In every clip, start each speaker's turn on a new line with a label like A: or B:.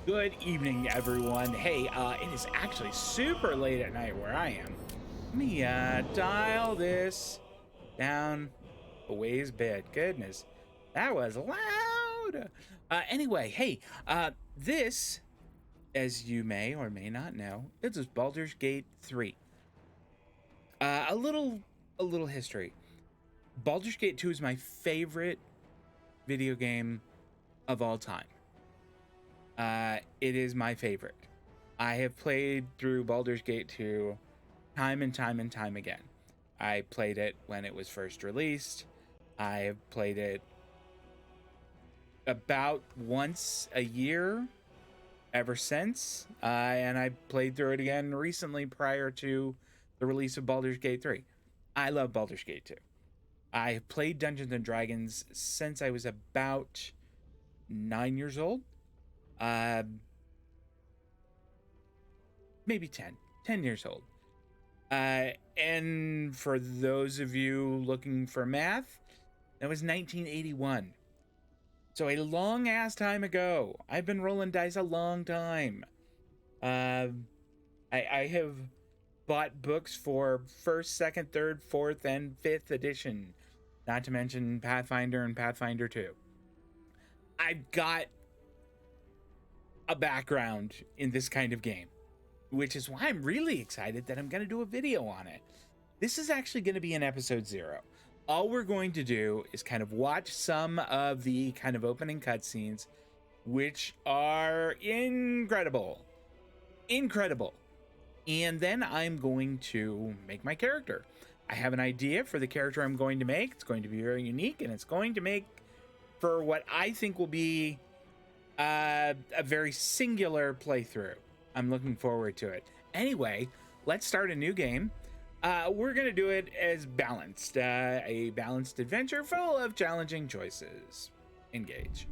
A: Good evening, everyone. Hey, it is actually super late at night where I am. Let me dial this down a ways bit. Goodness, that was loud. Anyway, hey, this, as you may or may not know, this is Baldur's Gate 3. A little history. Baldur's Gate 2 is my favorite video game of all time. It is my favorite. I have played through Baldur's Gate 2 time and time and time again. I played it when it was first released. I have played it about once a year ever since. And I played through it again recently prior to the release of Baldur's Gate 3. I love Baldur's Gate 2. I have played Dungeons and Dragons since I was about 9 years old. Maybe 10 years old. And for those of you looking for math, that was 1981. So a long ass time ago. I've been rolling dice a long time. I have bought books for 1st, 2nd, 3rd, 4th, and 5th edition. Not to mention Pathfinder and Pathfinder 2. I've got a background in this kind of game, which is why I'm really excited that I'm going to do a video on it. This is actually going to be an episode 0. All we're going to do is kind of watch some of the kind of opening cutscenes, which are incredible. And then I'm going to make my character. I have an idea for the character I'm going to make. It's going to be very unique, and it's going to make for what I think will be a very singular playthrough. I'm looking forward to it. Anyway, let's start a new game. We're going to do it as balanced. A balanced adventure full of challenging choices. Engage.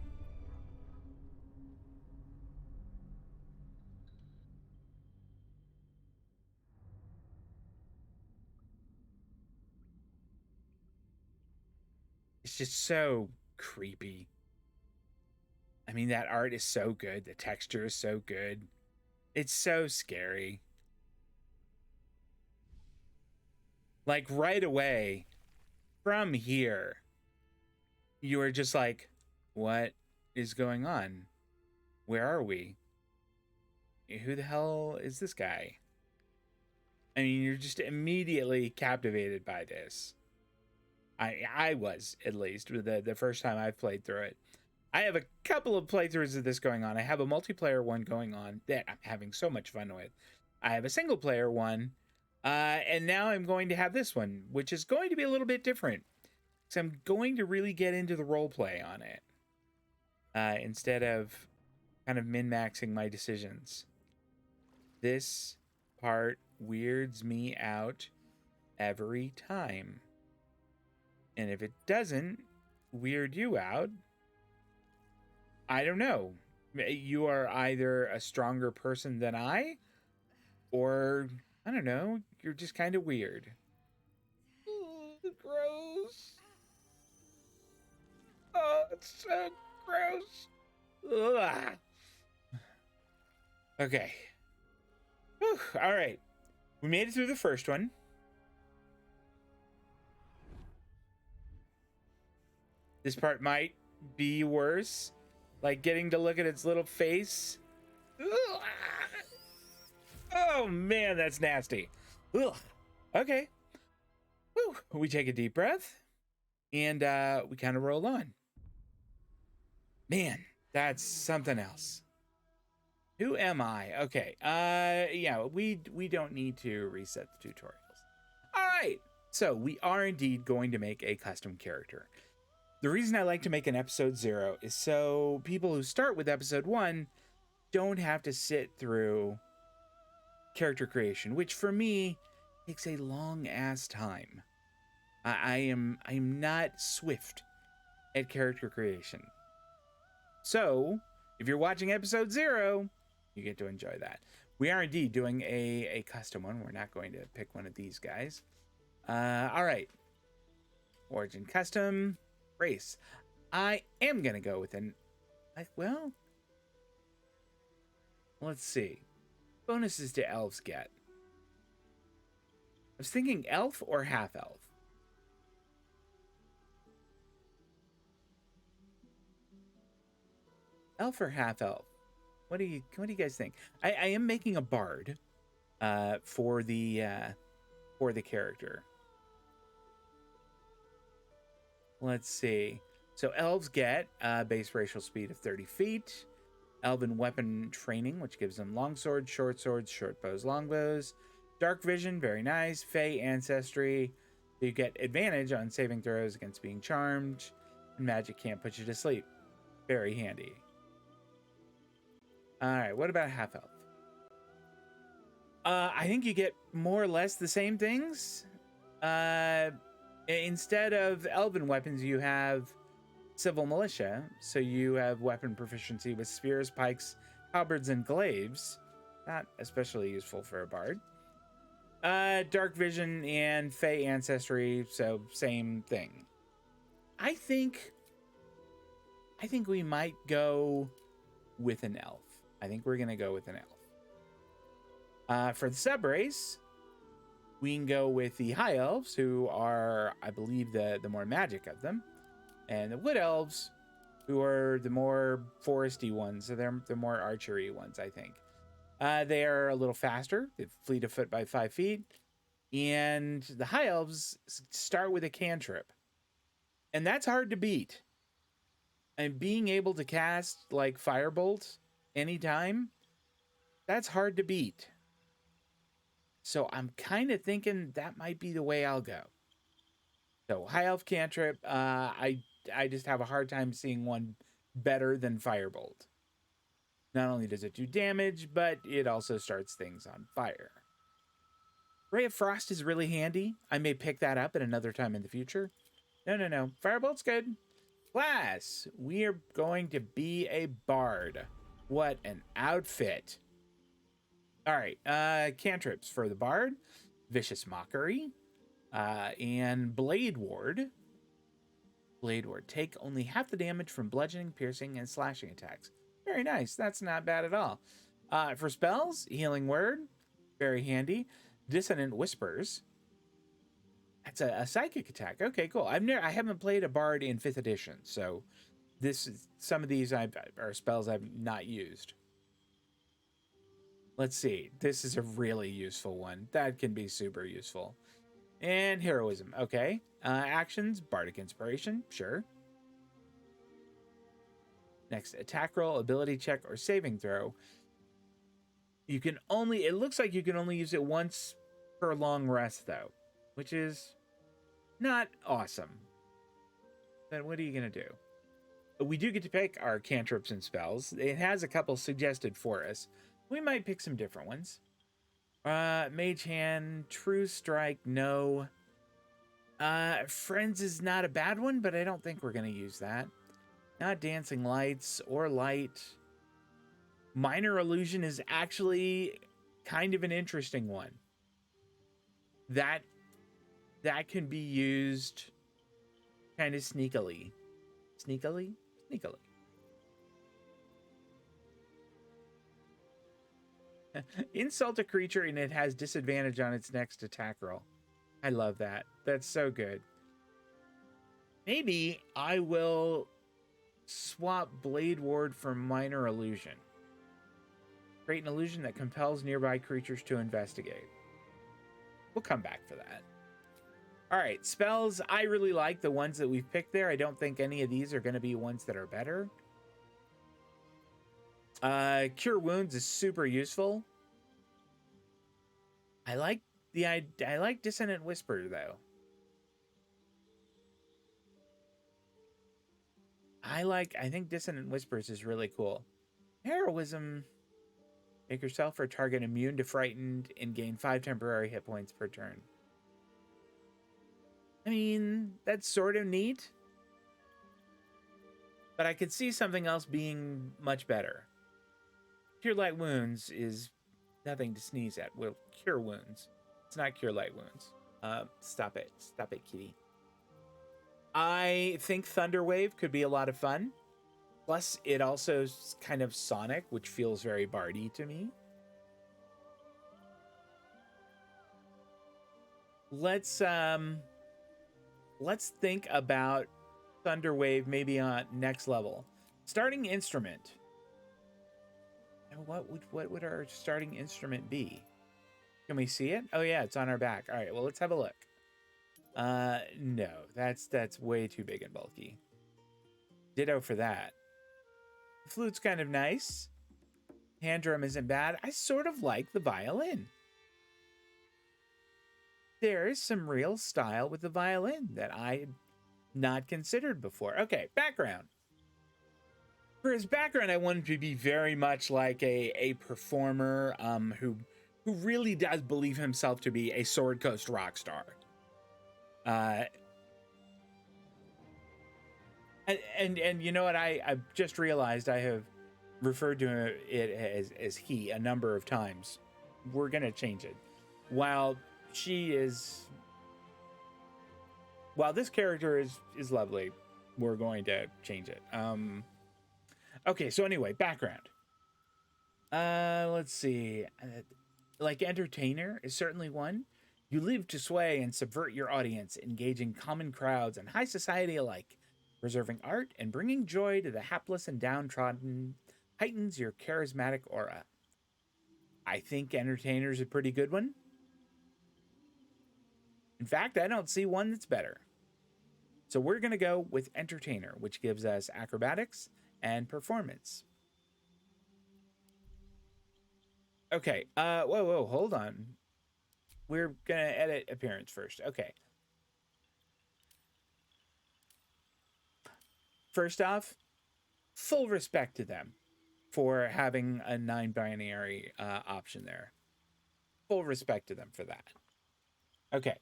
A: It's just so creepy. I mean, that art is so good. The texture is so good. It's so scary. Like right away from here, you are just like, what is going on? Where are we? Who the hell is this guy? I mean, you're just immediately captivated by this. I was, at least, the first time I've played through it. I have a couple of playthroughs of this going on. I have a multiplayer one going on that I'm having so much fun with. I have a single player one, and now I'm going to have this one, which is going to be a little bit different. So I'm going to really get into the role play on it, instead of kind of min-maxing my decisions. This part weirds me out every time. And if it doesn't weird you out, I don't know. You are either a stronger person than I, or, I don't know, you're just kind of weird. Ooh, gross. Oh, it's so gross. Ugh. Okay. Whew, all right. We made it through the first one. This part might be worse. Like getting to look at its little face. Ugh. Oh man, that's nasty. Ugh. Okay. Whew. We take a deep breath and we kind of roll on. Man, that's something else. Who am I? Okay. Yeah, we don't need to reset the tutorials. All right. So we are indeed going to make a custom character. The reason I like to make an episode 0 is so people who start with episode 1 don't have to sit through character creation, which for me takes a long ass time. I am not swift at character creation. So if you're watching episode 0, you get to enjoy that. We are indeed doing a custom one. We're not going to pick one of these guys. All right. Origin custom. Race. I am going to go with well, Let's see. Bonuses do elves get? I was thinking elf or half elf. Elf or half elf? What do you guys think? I am making a bard for the character. Let's see. So elves get base racial speed of 30 feet. Elven weapon training, which gives them long swords, short bows, long bows. Dark vision, very nice. Fae ancestry. You get advantage on saving throws against being charmed. And magic can't put you to sleep. Very handy. All right, what about half elf? I think you get more or less the same things. Instead of elven weapons, you have civil militia, so you have weapon proficiency with spears, pikes, halberds, and glaives. Not especially useful for a bard. Dark vision and Fae ancestry, so same thing. I think we might go with an elf. I think we're gonna go with an elf. For the sub race, we can go with the high elves, who are, I believe, the more magic of them. And the wood elves, who are the more foresty ones, so they're the more archery ones, I think. They are a little faster. They fleet of foot by 5 feet. And the high elves start with a cantrip. And that's hard to beat. And being able to cast, like, firebolt anytime, that's hard to beat. So I'm kind of thinking that might be the way I'll go. So high elf cantrip, I just have a hard time seeing one better than Firebolt. Not only does it do damage, but it also starts things on fire. Ray of Frost is really handy. I may pick that up at another time in the future. No. Firebolt's good. Class, we are going to be a bard. What an outfit. All right, cantrips for the bard. Vicious Mockery. And Blade Ward. Blade Ward. Take only half the damage from bludgeoning, piercing, and slashing attacks. Very nice. That's not bad at all. For spells, Healing Word. Very handy. Dissonant Whispers. That's a psychic attack. Okay, cool. I haven't played a bard in 5th edition, so some of these are spells I've not used. Let's see. This is a really useful one. That can be super useful. And Heroism. Okay. Actions. Bardic Inspiration. Sure. Next, attack roll, ability check, or saving throw. It looks like you can only use it once per long rest, though, which is not awesome. But what are you going to do? We do get to pick our cantrips and spells. It has a couple suggested for us. We might pick some different ones. Mage Hand, True Strike, no. Friends is not a bad one, but I don't think we're going to use that. Not Dancing Lights or Light. Minor Illusion is actually kind of an interesting one. That can be used kind of sneakily. Sneakily. Insult a creature and it has disadvantage on its next attack roll. I love that. That's so good. Maybe I will swap Blade Ward for Minor Illusion. Create an illusion that compels nearby creatures to investigate. We'll come back for that. All right, spells. I really like the ones that we've picked there. I don't think any of these are going to be ones that are better. Cure Wounds is super useful. I like Dissonant Whisper though. I think Dissonant Whispers is really cool. Heroism. Make yourself or target immune to frightened and gain 5 temporary hit points per turn. I mean, that's sort of neat. But I could see something else being much better. Cure Light Wounds is nothing to sneeze at. We'll cure wounds. It's not Cure Light Wounds. Stop it. Stop it, kitty. I think Thunderwave could be a lot of fun. Plus, it also is kind of sonic, which feels very bardy to me. Let's think about Thunderwave maybe on next level. Starting instrument. What would our starting instrument be? Can we see it? Oh yeah, it's on our back. All right, well let's have a look. No, that's way too big and bulky. Ditto for that. The flute's kind of nice. Hand drum isn't bad. I sort of like the violin. There is some real style with the violin that I had not considered before. Okay, background. For his background, I wanted to be very much like a performer who really does believe himself to be a Sword Coast rock star. And you know what? I just realized I have referred to it as he a number of times. We're gonna change it. While this character is lovely, we're going to change it. Okay, so anyway, background. Let's see. Like entertainer is certainly one. You live to sway and subvert your audience, engaging common crowds and high society alike. Preserving art and bringing joy to the hapless and downtrodden heightens your charismatic aura. I think entertainer's a pretty good one. In fact, I don't see one that's better. So we're going to go with entertainer, which gives us acrobatics and performance. Okay. Whoa, hold on. We're going to edit appearance first. Okay. First off, full respect to them for having a 9-binary option there. Full respect to them for that. Okay.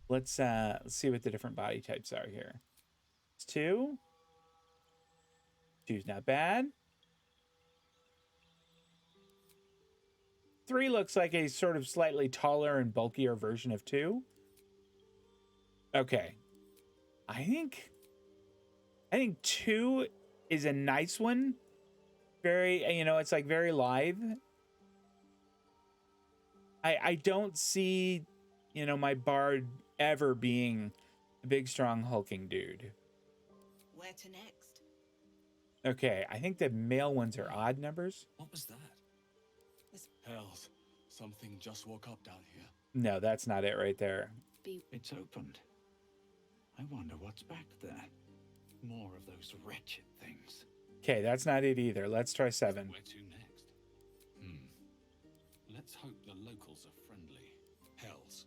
A: Let's see what the different body types are here. It's 2. 2's not bad. 3 looks like a sort of slightly taller and bulkier version of 2. Okay. I think 2 is a nice one. Very, it's like very live. I don't see, my bard ever being a big, strong, hulking dude.
B: Where to next?
A: Okay, I think the male ones are odd numbers.
C: What was that? Hells, something just woke up down here.
A: No, that's not it right there.
D: It's opened. I wonder what's back there. More of those wretched things.
A: Okay, that's not it either. Let's try 7.
C: Where to next? Let's hope the locals are friendly. Hells,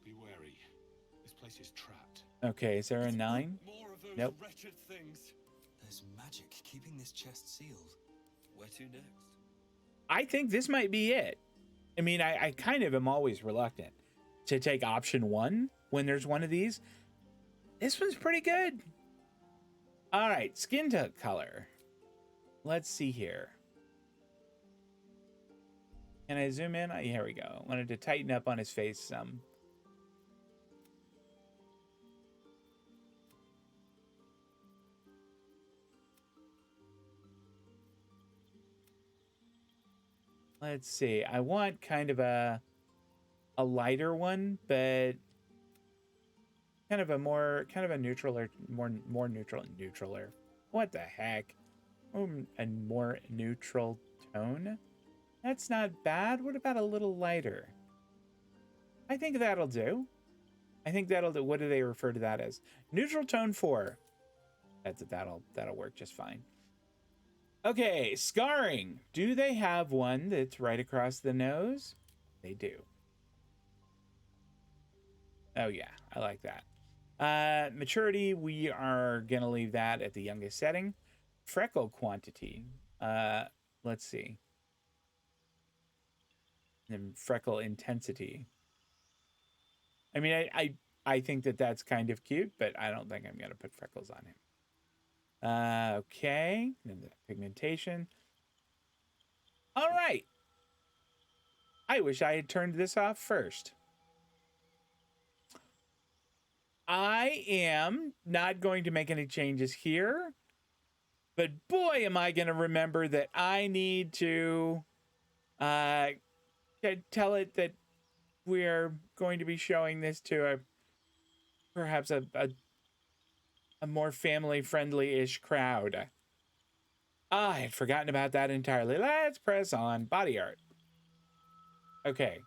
C: be wary. This place is trapped.
A: Okay, is there a 9?
C: More of those
A: Nope.
C: wretched things.
E: There's magic keeping this chest sealed.
C: Where to next?
A: I think this might be it. I mean, I kind of am always reluctant to take option 1 when there's one of these. This one's pretty good. All right, skin tone color. Let's see here. Can I zoom in? Here we go. I wanted to tighten up on his face some. Let's see. I want kind of a lighter one, but kind of a neutral or more neutraler. What the heck? A more neutral tone? That's not bad. What about a little lighter? I think that'll do. What do they refer to that as? Neutral tone 4. That'll work just fine. Okay, scarring. Do they have one that's right across the nose? They do. Oh yeah, I like that. Maturity, we are gonna leave that at the youngest setting. Freckle quantity. Let's see. And freckle intensity. I mean, I think that's kind of cute, but I don't think I'm gonna put freckles on him. Okay, and the pigmentation. All right. I wish I had turned this off first. I am not going to make any changes here, but boy, am I going to remember that I need to tell it that we're going to be showing this to perhaps a more family-friendly-ish crowd. I had forgotten about that entirely. Let's press on body art. Okay.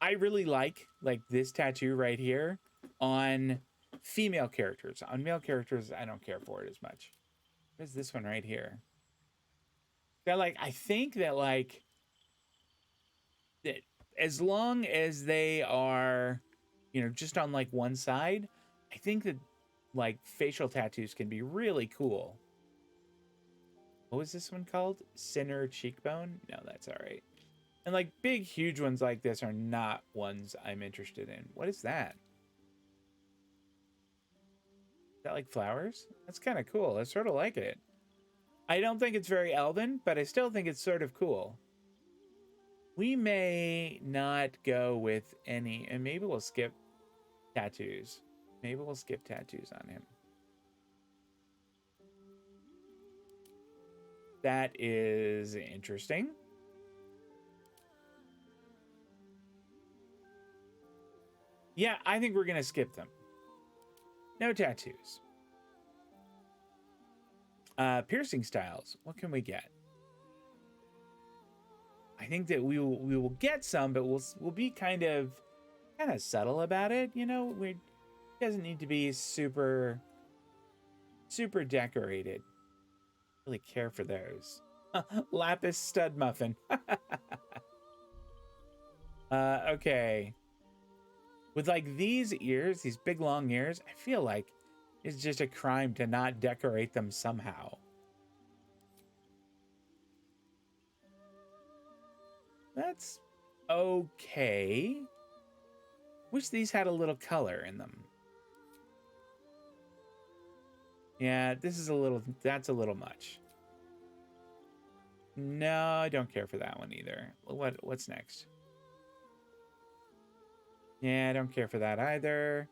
A: I really like this tattoo right here on female characters. On male characters, I don't care for it as much. What's this one right here? That I think that that as long as they are, just on one side, I think that facial tattoos can be really cool. What was this one called? Sinner cheekbone? No, that's all right. And big, huge ones like this are not ones I'm interested in. What is that? Is that flowers? That's kind of cool. I sort of like it. I don't think it's very elven, but I still think it's sort of cool. We may not go with any, and maybe we'll skip tattoos. Maybe we'll skip tattoos on him. That is interesting. Yeah, I think we're going to skip them. No tattoos. Piercing styles. What can we get? I think that we will get some, but we'll be kind of subtle about it. It doesn't need to be super decorated. Really care for those. Lapis stud muffin. Okay. With these ears, these big long ears, I feel like it's just a crime to not decorate them somehow. That's okay. Wish these had a little color in them. Yeah, that's a little much. No, I don't care for that one either. What's next? Yeah, I don't care for that either.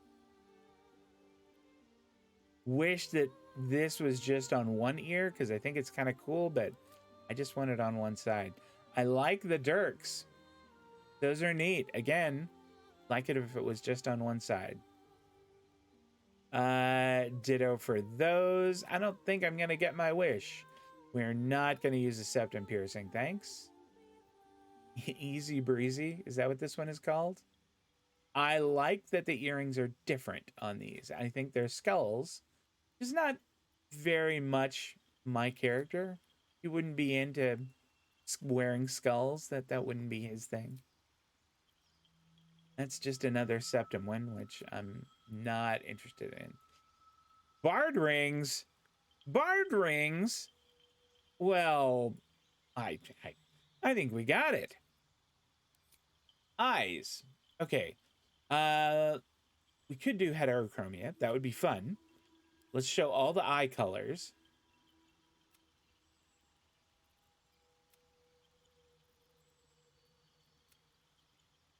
A: Wish that this was just on one ear, because I think it's kind of cool, but I just want it on one side. I like the dirks. Those are neat. Again, like it if it was just on one side. Ditto for those. I don't think I'm going to get my wish. We're not going to use a septum piercing, thanks. Easy breezy. Is that what this one is called? I like that the earrings are different on these. I think their skulls is not very much my character. He wouldn't be into wearing skulls. That wouldn't be his thing. That's just another septum one, which I'm not interested in. Bard rings. Bard rings. Well, I think we got it. Eyes. Okay. We could do heterochromia. That would be fun. Let's show all the eye colors.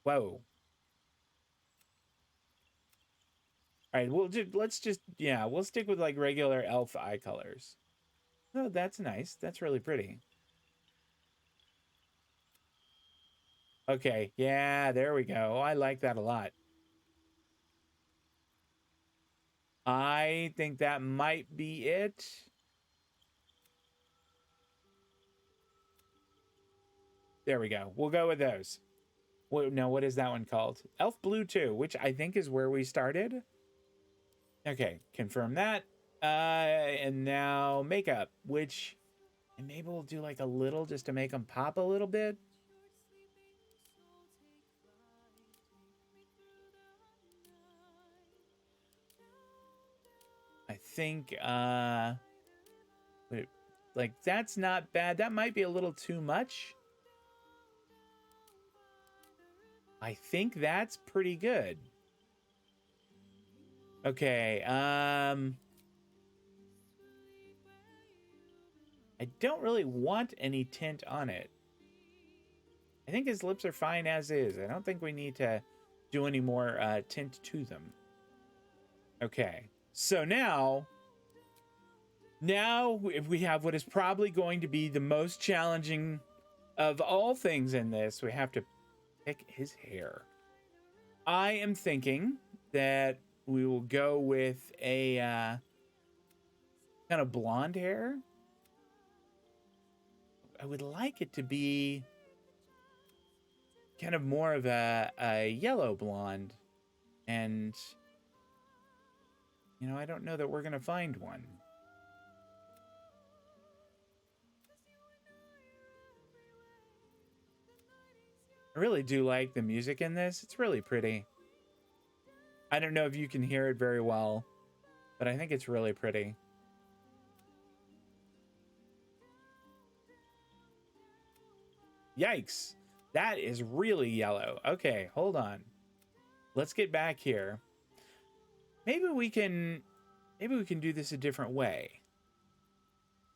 A: Whoa. All right, we'll stick with regular elf eye colors. Oh, that's nice. That's really pretty. Okay, yeah, there we go. Oh, I like that a lot. I think that might be it. There we go. We'll go with those. What is that one called? Elf Blue 2, which I think is where we started. Okay, confirm that. And now makeup, which maybe we'll do a little just to make them pop a little bit. I think that's not bad. That might be a little too much. I think that's pretty good. Okay, I don't really want any tint on it. I think his lips are fine as is. I don't think we need to do any more tint to them. Okay, so now if we have what is probably going to be the most challenging of all things in this, we have to pick his hair. I am thinking that we will go with a kind of blonde hair. I would like it to be kind of more of a yellow blonde. And, you know, I don't know that we're going to find one. I really do like the music in this. It's really pretty. I don't know if you can hear it very well, but I think it's really pretty. Yikes. That is really yellow. Okay, hold on. Let's get back here. Maybe we can do this a different way.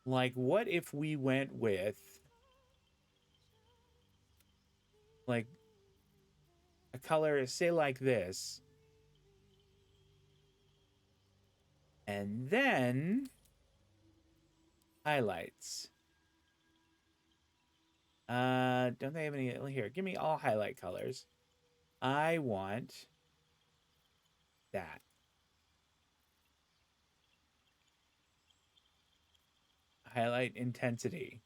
A: Like, what if we went with like a color, say like this, and then highlights. Don't they have any here? Give me all highlight colors. I want that. Highlight intensity.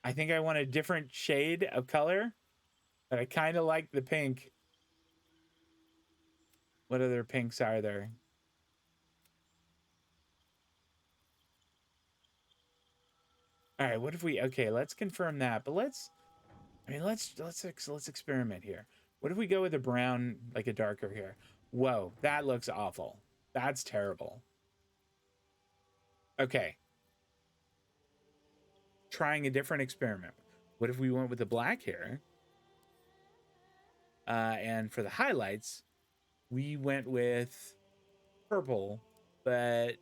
A: I think I want a different shade of color, but I kind of like the pink. What other pinks are there? All right, what if we, okay, let's confirm that, but let's experiment here. What if we go with a brown, like a darker here? Whoa, that looks awful. That's terrible. Okay. Trying a different experiment. What if we went with the black hair? And for the highlights, we went with purple, but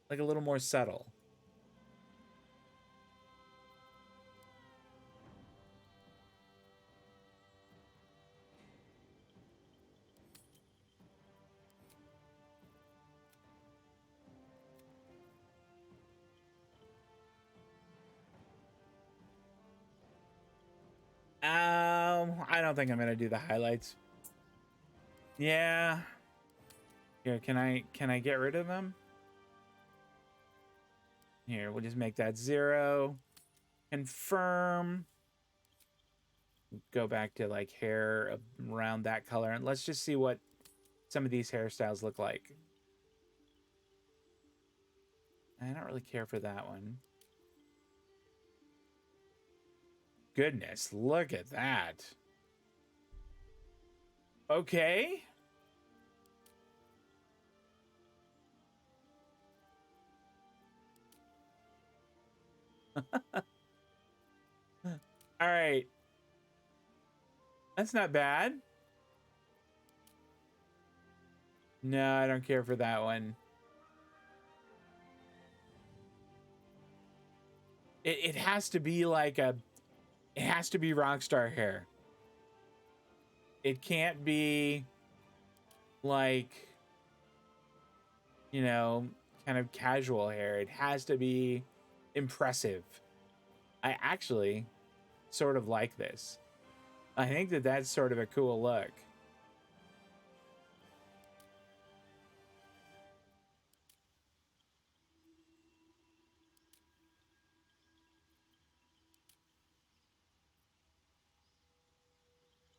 A: like a little more subtle. I don't think I'm gonna do the highlights. Yeah. Here, can I get rid of them? Here, we'll just make that 0. Confirm. Go back to like hair around that color, and let's just see what some of these hairstyles look like. I don't really care for that one. Goodness, look at that. Okay. All right. That's not bad. No, I don't care for that one. It has to be like it has to be rockstar hair. It can't be like, you know, kind of casual hair. It has to be impressive. I actually sort of like this. I think that that's sort of a cool look.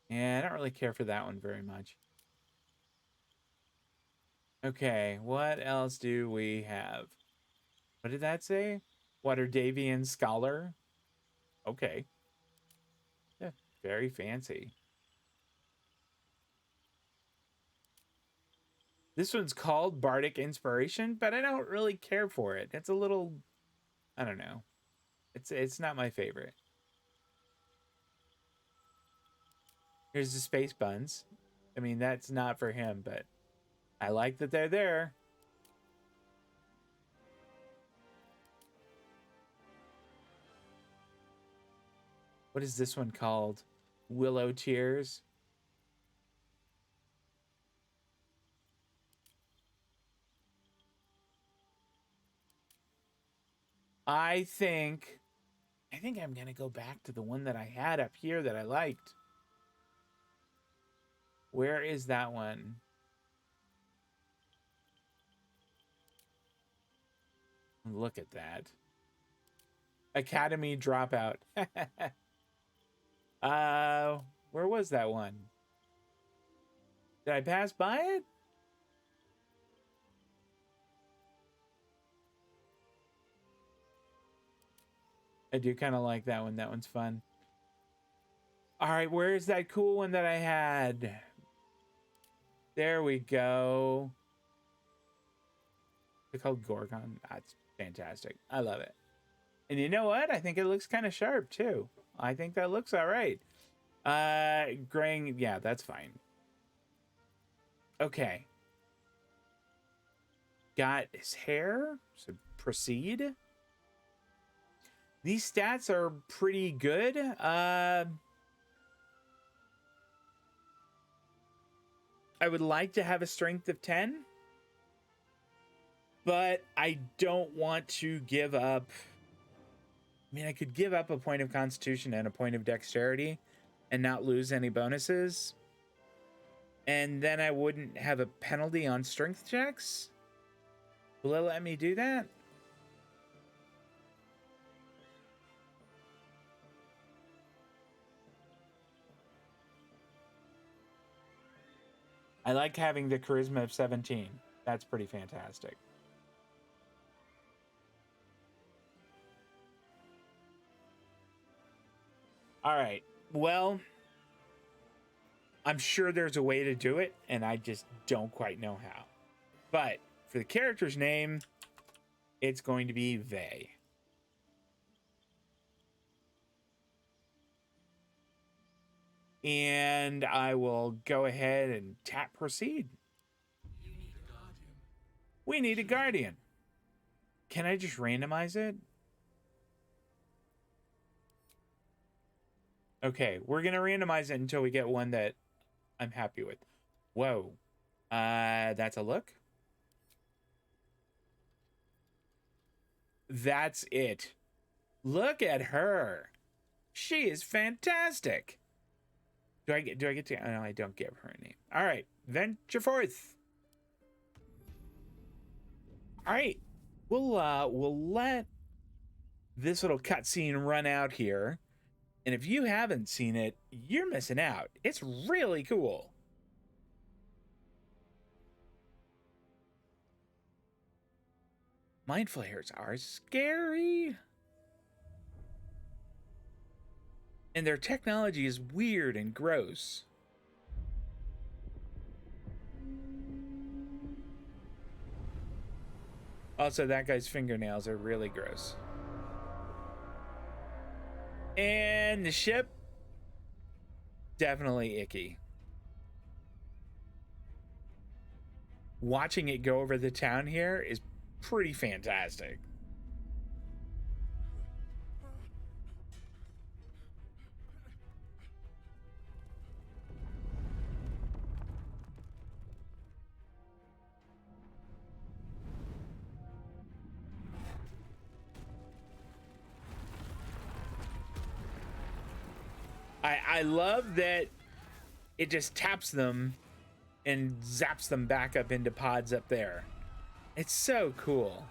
A: Yeah, I don't really care for that one very much. Okay, what else do we have? What did that say? Waterdavian Scholar? Okay. Yeah, very fancy. This one's called Bardic Inspiration, but I don't really care for it. It's a little, I don't know. It's not my favorite. Here's the space buns. I mean, that's not for him, but I like that they're there. What is this one called? Willow Tears. I think I'm gonna go back to the one that I had up here that I liked. Where is that one? Look at that. Academy Dropout. Where was that one? Did I pass by it? I do kind of like that one. That one's fun. All right, where's that cool one that I had? There we go. It's called Gorgon. That's fantastic. I love it. And you know what? I think it looks kind of sharp too. I think that looks all right. Graying, yeah, that's fine. Okay. Got his hair, so proceed. These stats are pretty good. I would like to have a strength of 10, but I don't want to give up. I mean, I could give up a point of constitution and a point of dexterity and not lose any bonuses. And then I wouldn't have a penalty on strength checks. Will it let me do that? I like having the charisma of 17. That's pretty fantastic. All right. Well, I'm sure there's a way to do it, and I just don't quite know how. But for the character's name, it's going to be Vae. And I will go ahead and tap proceed.
C: You need a guardian.
A: We need a guardian. Can I just randomize it? Okay, we're gonna randomize it until we get one that I'm happy with. Whoa. That's a look. That's it. Look at her. She is fantastic. Do I get to? Oh, no, I don't give her a name. All right, venture forth. All right, we'll let this little cutscene run out here, and if you haven't seen it, you're missing out. It's really cool. Mind flayers are scary. And their technology is weird and gross. Also, that guy's fingernails are really gross. And the ship, definitely icky. Watching it go over the town here is pretty fantastic. I love that it just taps them and zaps them back up into pods up there. It's so cool.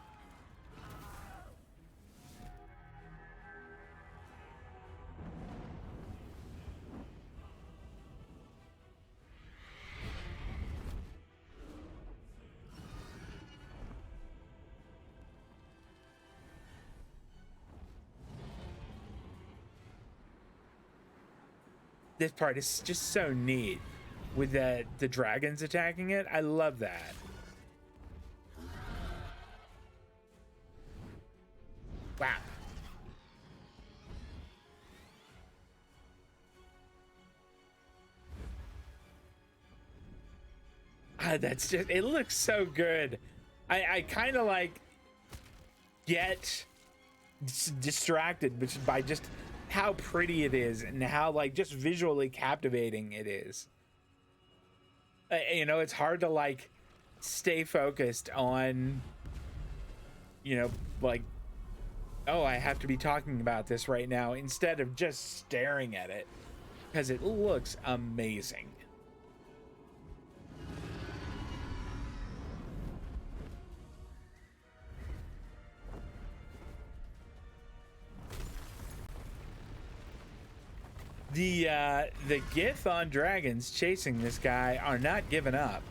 A: This part is just so neat with the dragons attacking it. I love that. Wow. That's just, it looks so good. I kind of like get distracted by just how pretty it is and how like just visually captivating it is. You know, it's hard to like stay focused on, you know, like, oh, I have to be talking about this right now instead of just staring at it because it looks amazing. The Gith on dragons chasing this guy are not giving up.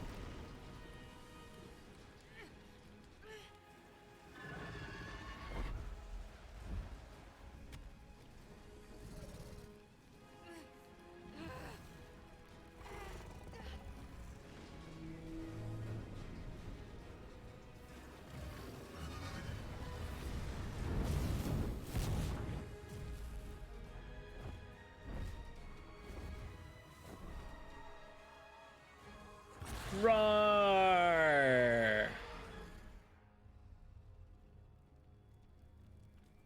A: Roar!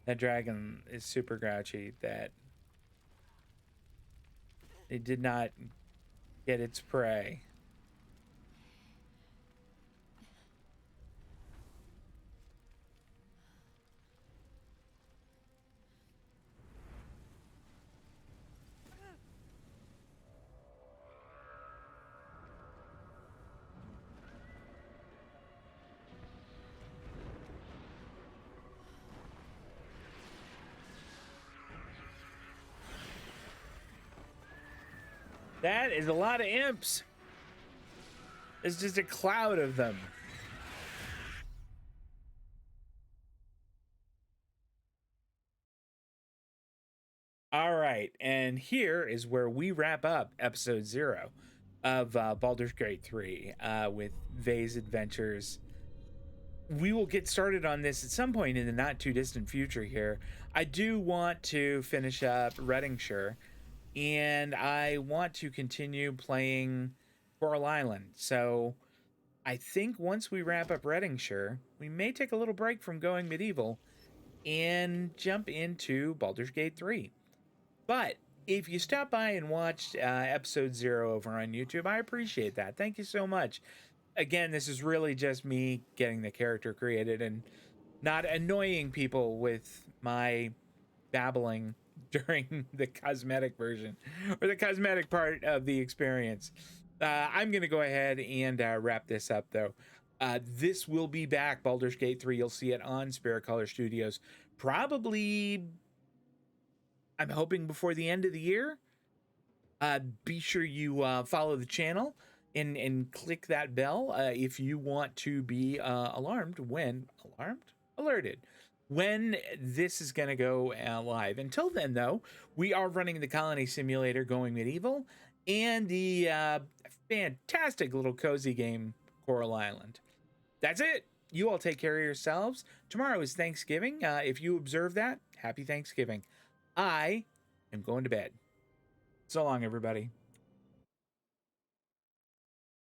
A: That dragon is super grouchy that it did not get its prey. That is a lot of imps. It's just a cloud of them. All right, and here is where we wrap up episode 0 of Baldur's Gate 3 with Vae's adventures. We will get started on this at some point in the not too distant future here. I do want to finish up Reddingshire, and I want to continue playing Coral Island. So I think once we wrap up Reddingshire, we may take a little break from going medieval and jump into Baldur's Gate 3. But if you stop by and watched episode 0 over on YouTube, I appreciate that. Thank you so much. Again, this is really just me getting the character created and not annoying people with my babbling during the cosmetic version or the cosmetic part of the experience. I'm going to go ahead and wrap this up, though. This will be back, Baldur's Gate 3. You'll see it on Spirit Color Studios. Probably, I'm hoping before the end of the year. Be sure you follow the channel and click that bell if you want to be alerted when this is going to go live. Until then, though, we are running the Colony Simulator Going Medieval and the fantastic little cozy game Coral Island. That's it. You all take care of yourselves. Tomorrow is Thanksgiving. If you observe that, happy Thanksgiving. I am going to bed. So long, everybody.